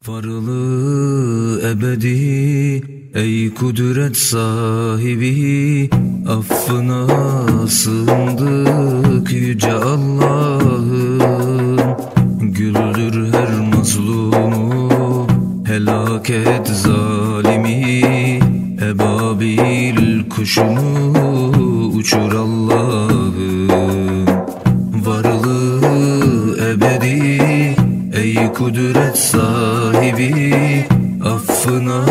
Varlığı ebedi ey kudret sahibi, affına sığındık yüce Allah'ım. Güldür her mazlumu, helak et zalimi, ebabil kuşunu uçur Allah'ım. Varlığı ebedi ey kudret sahibi, affına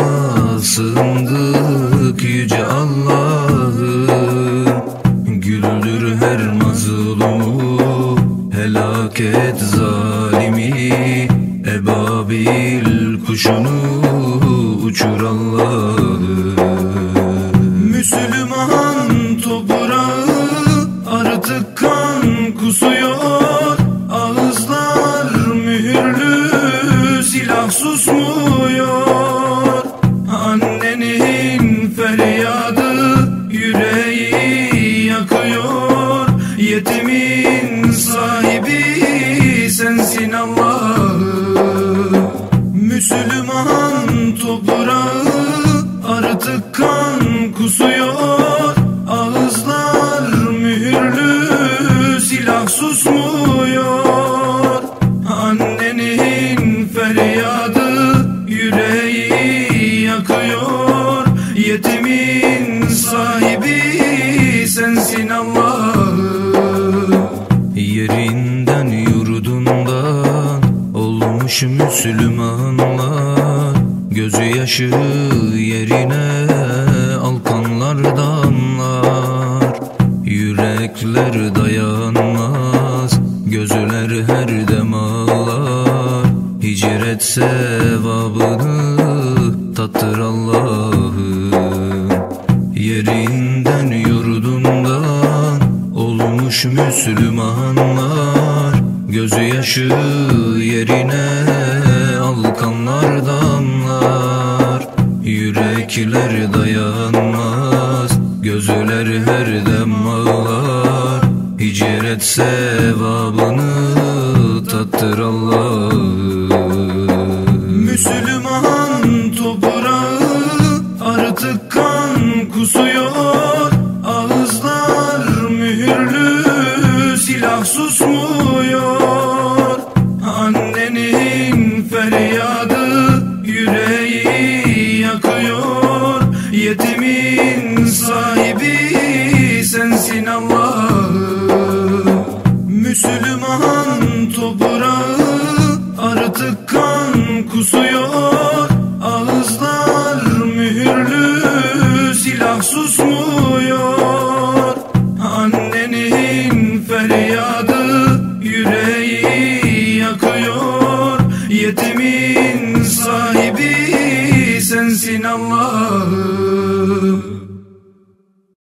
sığındık yüce Allah'ım. Güldür her mazlumu, helak et zalimi, ebabil kuşunu uçur Allah'ım. Müslüman toprağı artık kan kusuyor, ağızlar mühürlü, silah susmuyor. Annenin feryadı yüreği yakıyor, yetimin sahibi sensin Allah'ım. Müslüman toprağı artık kan kusuyor, ağızlar mühürlü, silah susmuyor. Annenin feryadı yüreği yakıyor, yetimin sahibi sensin Allah'ım. Yerinden yurdundan olmuş Müslümanlar, gözü yaşı yerine alkanlardanlar. Yürekler dayanmaz, gözler her dem ağlar, hicret sevabını tattır Allah'ım. Yerinden yurdundan olmuş Müslümanlar, gözü yaşı yerine alkanlardanlar. Yürekler dayanmaz, gözler her dem ağlar, hicret sevabını tattır Allah'ım. Müslüman toprağı artık kan kusuyor, ağızlar mühürlü, silah susmuyor. Annenin feryadı yüreği yakıyor, yetimin sahibi sensin Allah'ım. Müslüman toprağı artık kan kusuyor, ağızlar mühürlü, silah susmuyor. Annenin feryadı yüreği yakıyor, yetimin sahibi sensin Allah'ım.